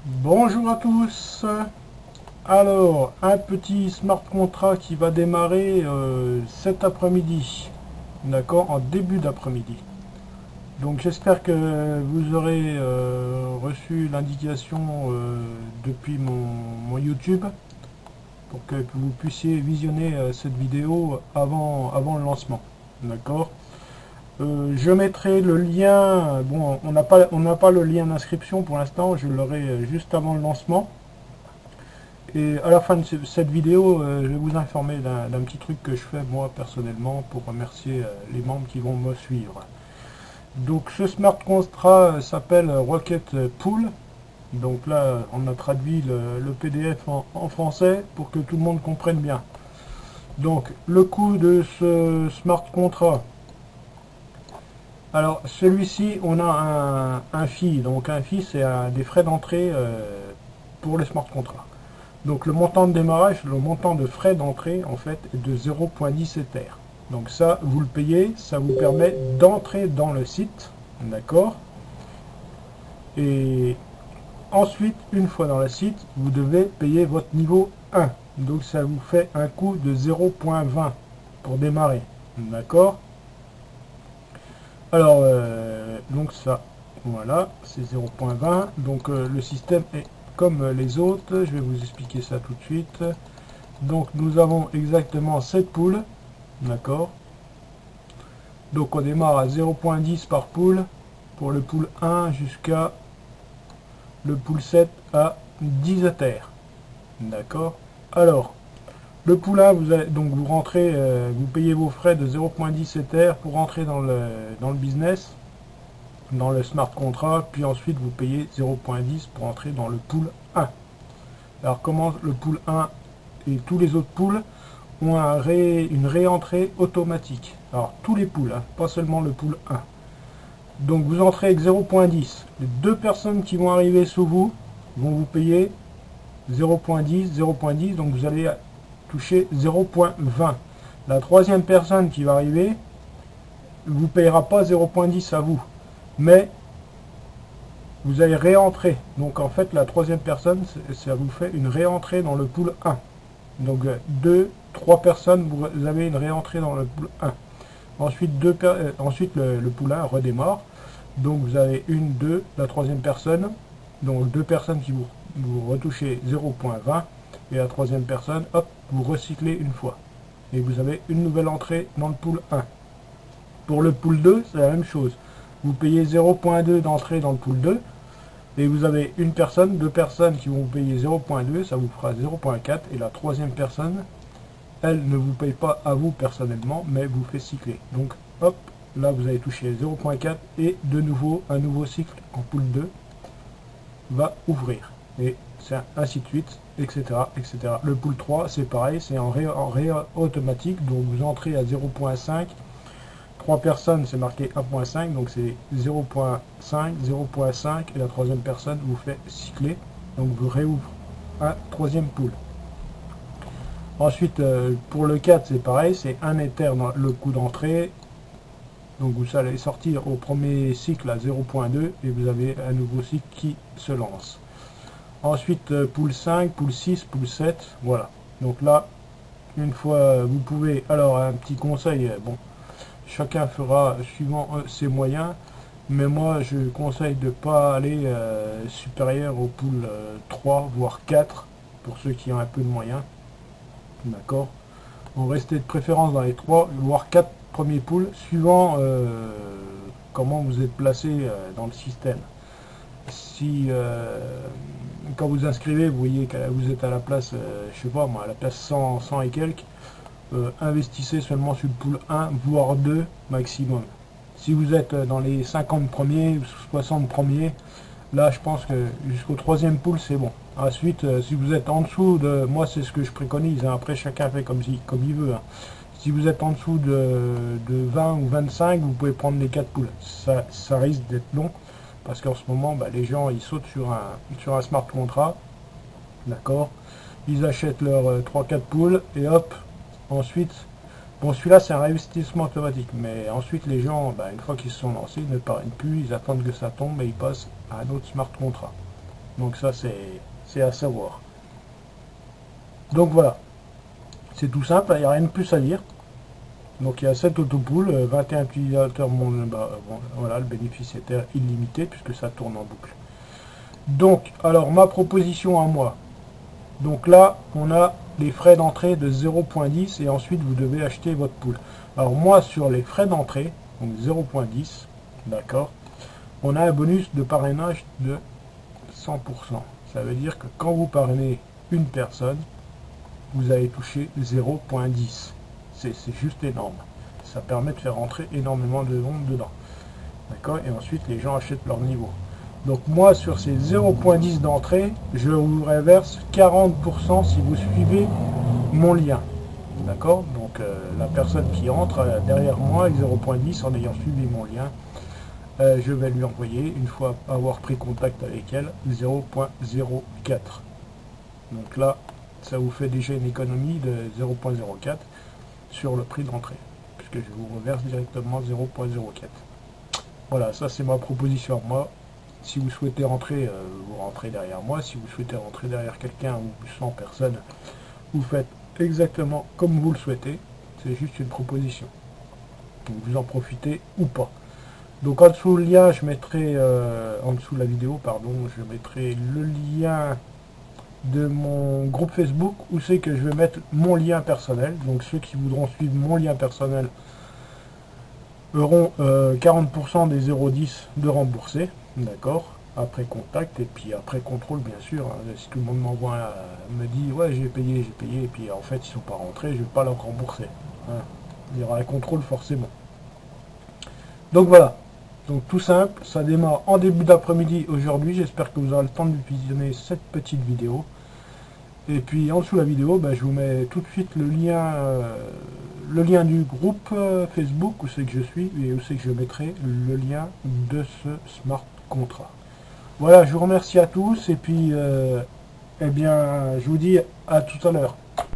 Bonjour à tous. Alors, un petit smart contract qui va démarrer cet après-midi, d'accord, en début d'après-midi. Donc j'espère que vous aurez reçu l'indication depuis mon YouTube pour que vous puissiez visionner cette vidéo avant le lancement, d'accord. Je mettrai le lien, bon, on n'a pas le lien d'inscription pour l'instant, je l'aurai juste avant le lancement. Et à la fin de cette vidéo, je vais vous informer d'un petit truc que je fais moi personnellement pour remercier les membres qui vont me suivre. Donc ce smart contract s'appelle Rocket Pool. Donc là, on a traduit le PDF en français pour que tout le monde comprenne bien. Donc le coût de ce smart contract. Alors celui-ci, on a un fee. Donc un fee, c'est des frais d'entrée pour les smart contracts. Donc le montant de démarrage, le montant de frais d'entrée en fait est de 0,10 Ether. Donc ça, vous le payez, ça vous permet d'entrer dans le site, d'accord. Et ensuite, une fois dans le site, vous devez payer votre niveau 1. Donc ça vous fait un coût de 0,20 pour démarrer, d'accord. Alors, donc ça, voilà, c'est 0,20. Donc le système est comme les autres. Je vais vous expliquer ça tout de suite. Donc nous avons exactement 7 poules, d'accord. Donc on démarre à 0,10 par poule pour le pool 1 jusqu'à le pool 7 à 10 Ether, d'accord. Alors le pool 1, vous rentrez, vous payez vos frais de 0,10 Ether pour rentrer dans le business, dans le smart contract, puis ensuite vous payez 0,10 pour entrer dans le pool 1. Alors comment le pool 1 et tous les autres pools ont une réentrée automatique. Alors tous les pools, hein, pas seulement le pool 1. Donc vous entrez avec 0,10. Les deux personnes qui vont arriver sous vous vont vous payer 0,10, 0,10, donc vous allez toucher 0,20. La troisième personne qui va arriver ne vous payera pas 0,10 à vous, mais vous allez réentrer. Donc en fait la troisième personne, ça vous fait une réentrée dans le pool 1. Donc 3 personnes, vous avez une réentrée dans le pool 1. Ensuite, ensuite le pool 1 redémarre. Donc vous avez une, deux, la troisième personne. Donc deux personnes qui vous retouchez 0,20. Et la troisième personne, hop, vous recyclez une fois. Et vous avez une nouvelle entrée dans le pool 1. Pour le pool 2, c'est la même chose. Vous payez 0,2 d'entrée dans le pool 2. Et vous avez une personne, deux personnes qui vont vous payer 0,2, ça vous fera 0,4. Et la troisième personne, elle ne vous paye pas à vous personnellement, mais vous fait cycler. Donc hop, là vous allez toucher 0,4 et de nouveau un nouveau cycle en pool 2 va ouvrir. Et c'est ainsi de suite, etc., etc. Le pool 3, c'est pareil, c'est en ré automatique, donc vous entrez à 0,5. 3 personnes, c'est marqué 1,5, donc c'est 0,5, 0,5, et la troisième personne vous fait cycler, donc vous réouvre un troisième pool. Ensuite, pour le 4, c'est pareil, c'est 1 Ether dans le coût d'entrée. Donc vous allez sortir au premier cycle à 0,2 et vous avez un nouveau cycle qui se lance. Ensuite, pool 5, pool 6, pool 7, voilà. Donc là, une fois, vous pouvez... Alors, un petit conseil, bon, chacun fera suivant ses moyens, mais moi, je conseille de ne pas aller supérieur au pool 3, voire 4, pour ceux qui ont un peu de moyens. D'accord. On restait de préférence dans les 3 voire 4 premiers pools, suivant comment vous êtes placé dans le système. Si quand vous inscrivez, vous voyez que vous êtes à la place, je sais pas moi, à la place 100, 100 et quelques, investissez seulement sur le pool 1, voire 2 maximum. Si vous êtes dans les 50 premiers, 60 premiers, là je pense que jusqu'au troisième pool c'est bon. Ensuite, si vous êtes en dessous de... Moi c'est ce que je préconise, hein. Après chacun fait comme il veut. Hein. Si vous êtes en dessous de 20 ou 25, vous pouvez prendre les 4 poules. Ça risque d'être long, parce qu'en ce moment, bah, les gens ils sautent sur un smart contract, d'accord. Ils achètent leurs 3-4 poules, et hop, ensuite... Bon, celui-là c'est un investissement automatique, mais ensuite les gens, bah, une fois qu'ils se sont lancés, ils ne parviennent plus, ils attendent que ça tombe et ils passent à un autre smart contract. Donc ça c'est à savoir. Donc voilà, c'est tout simple, il n'y a rien de plus à dire. Donc il y a 7 autopoules, 21 utilisateurs, voilà, le bénéfice est illimité puisque ça tourne en boucle. Donc, alors ma proposition à moi. Donc là, on a les frais d'entrée de 0.10 et ensuite vous devez acheter votre poule. Alors moi, sur les frais d'entrée, donc 0.10, d'accord, on a un bonus de parrainage de 100%. Ça veut dire que quand vous parrainez une personne, vous allez toucher 0.10. C'est juste énorme. Ça permet de faire rentrer énormément de monde dedans. D'accord. Et ensuite, les gens achètent leur niveau. Donc moi, sur ces 0.10 d'entrée, je vous reverse 40% si vous suivez mon lien. D'accord. Donc la personne qui entre derrière moi avec 0.10 en ayant suivi mon lien, je vais lui envoyer, une fois avoir pris contact avec elle, 0.04. Donc là, ça vous fait déjà une économie de 0.04 sur le prix d'entrée, puisque je vous reverse directement 0.04. Voilà, ça c'est ma proposition à moi. Si vous souhaitez rentrer, vous rentrez derrière moi. Si vous souhaitez rentrer derrière quelqu'un ou 100 personnes, vous faites exactement comme vous le souhaitez. C'est juste une proposition. Donc vous en profitez ou pas. Donc en dessous le lien, je mettrai, en dessous de la vidéo, pardon, je mettrai le lien de mon groupe Facebook où c'est que je vais mettre mon lien personnel. Donc ceux qui voudront suivre mon lien personnel auront 40% des 0,10 de remboursés, d'accord, après contact et puis après contrôle bien sûr. Hein. Si tout le monde m'envoie, me dit ouais j'ai payé, et puis en fait ils sont pas rentrés, je vais pas leur rembourser. Hein. Il y aura un contrôle forcément. Donc voilà. Donc tout simple, ça démarre en début d'après-midi aujourd'hui. J'espère que vous aurez le temps de visionner cette petite vidéo. Et puis en dessous de la vidéo, je vous mets tout de suite le lien du groupe Facebook où c'est que je suis et où c'est que je mettrai le lien de ce smart contract. Voilà, je vous remercie à tous et puis eh bien je vous dis à tout à l'heure.